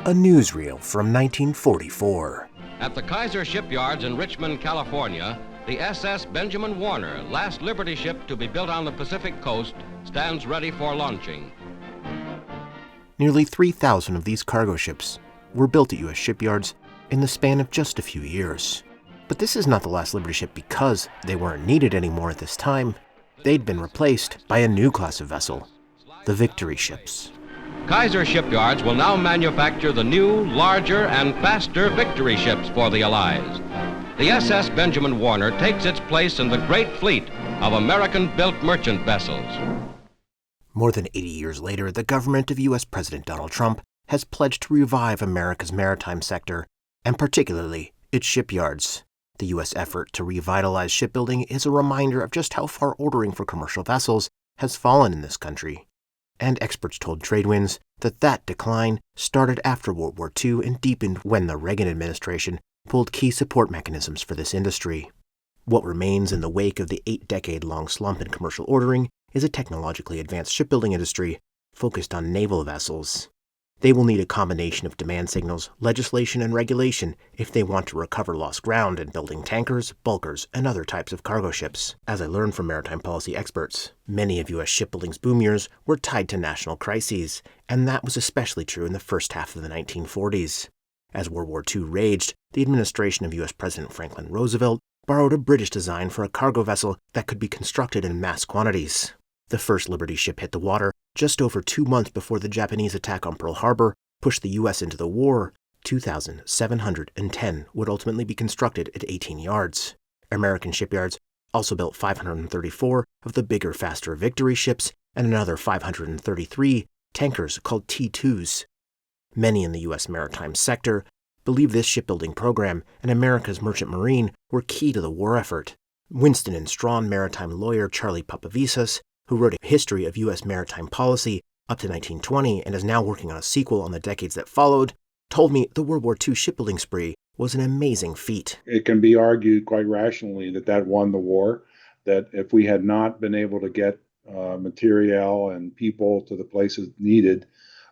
a newsreel from 1944. At the Kaiser shipyards in Richmond, California, the SS Benjamin Warner, last Liberty ship to be built on the Pacific coast, stands ready for launching. Nearly 3,000 of these cargo ships were built at U.S. shipyards in the span of just a few years. But this is not the last Liberty ship because they weren't needed anymore at this time. They'd been replaced by a new class of vessel, the Victory ships. Kaiser shipyards will now manufacture the new, larger, and faster Victory ships for the Allies. The SS Benjamin Warner takes its place in the great fleet of American-built merchant vessels. More than 80 years later, the government of U.S. President Donald Trump has pledged to revive America's maritime sector, and particularly its shipyards. The U.S. effort to revitalize shipbuilding is a reminder of just how far ordering for commercial vessels has fallen in this country. And experts told Tradewinds that decline started after World War II and deepened when the Reagan administration pulled key support mechanisms for this industry. What remains in the wake of the 8-decade-long slump in commercial ordering is a technologically advanced shipbuilding industry focused on naval vessels. They will need a combination of demand signals, legislation, and regulation if they want to recover lost ground in building tankers, bulkers, and other types of cargo ships. As I learned from maritime policy experts, many of U.S. shipbuilding's boom years were tied to national crises, and that was especially true in the first half of the 1940s. As World War II raged, the administration of U.S. President Franklin Roosevelt borrowed a British design for a cargo vessel that could be constructed in mass quantities. The first Liberty ship hit the water just over 2 months before the Japanese attack on Pearl Harbor pushed the U.S. into the war. 2,710 would ultimately be constructed at 18 yards. American shipyards also built 534 of the bigger, faster Victory ships and another 533 tankers called T2s. Many in the U.S. maritime sector believe this shipbuilding program and America's merchant marine were key to the war effort. Winston and Strawn maritime lawyer Charlie Papavisas, who wrote a history of U.S. maritime policy up to 1920 and is now working on a sequel on the decades that followed, told me the World War II shipbuilding spree was an amazing feat. It can be argued quite rationally that won the war, that if we had not been able to get material and people to the places needed,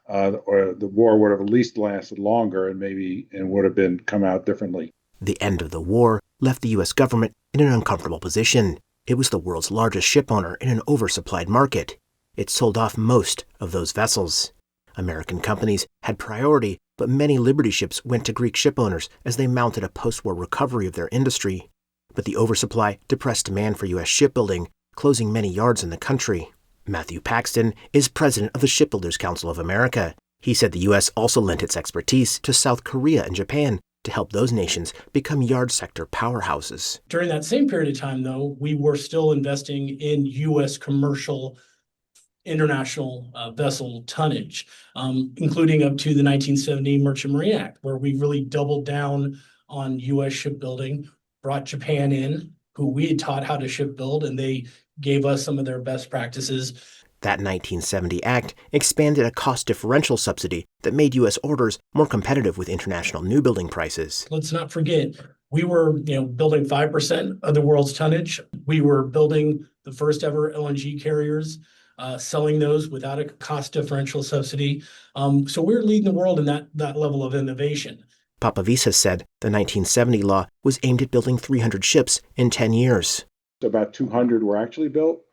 or the war would have at least lasted longer and would have been come out differently. The end of the war left the U.S. government in an uncomfortable position. It was the world's largest ship owner in an oversupplied market. It sold off most of those vessels. American companies had priority, but many Liberty ships went to Greek ship owners as they mounted a post-war recovery of their industry. But the oversupply depressed demand for U.S. shipbuilding, closing many yards in the country. Matthew Paxton is president of the Shipbuilders Council of America. He said the U.S. also lent its expertise to South Korea and Japan to help those nations become yard sector powerhouses. During that same period of time, though, we were still investing in U.S. commercial international vessel tonnage, including up to the 1970 Merchant Marine Act, where we really doubled down on U.S. shipbuilding, brought Japan in, who we had taught how to shipbuild, and they gave us some of their best practices. That 1970 act expanded a cost differential subsidy that made U.S. orders more competitive with international newbuilding prices. Let's not forget, we were building 5% of the world's tonnage. We were building the first ever LNG carriers, selling those without a cost differential subsidy. So we're leading the world in that level of innovation. Papavisas said the 1970 law was aimed at building 300 ships in 10 years. About 200 were actually built.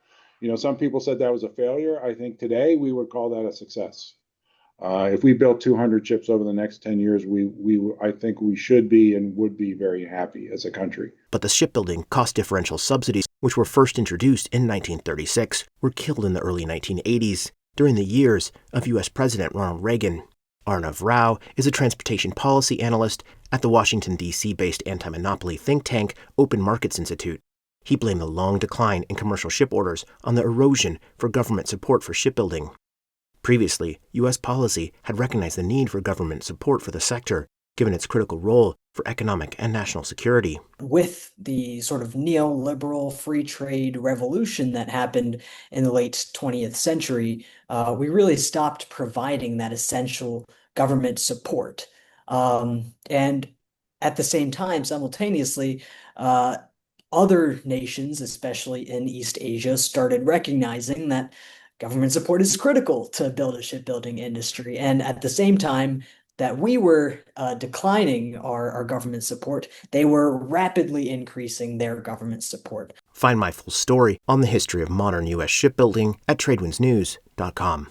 Some people said that was a failure. I think today we would call that a success. If we built 200 ships over the next 10 years, I think we should be and would be very happy as a country. But the shipbuilding cost differential subsidies, which were first introduced in 1936, were killed in the early 1980s during the years of U.S. President Ronald Reagan. Arnav Rao is a transportation policy analyst at the Washington, D.C.-based anti-monopoly think tank Open Markets Institute. He blamed the long decline in commercial ship orders on the erosion for government support for shipbuilding. Previously, U.S. policy had recognized the need for government support for the sector, given its critical role for economic and national security. With the sort of neoliberal free trade revolution that happened in the late 20th century, we really stopped providing that essential government support. And at the same time, simultaneously, other nations, especially in East Asia, started recognizing that government support is critical to build a shipbuilding industry. And at the same time, that we were declining our government support, they were rapidly increasing their government support. Find my full story on the history of modern U.S. shipbuilding at tradewindsnews.com.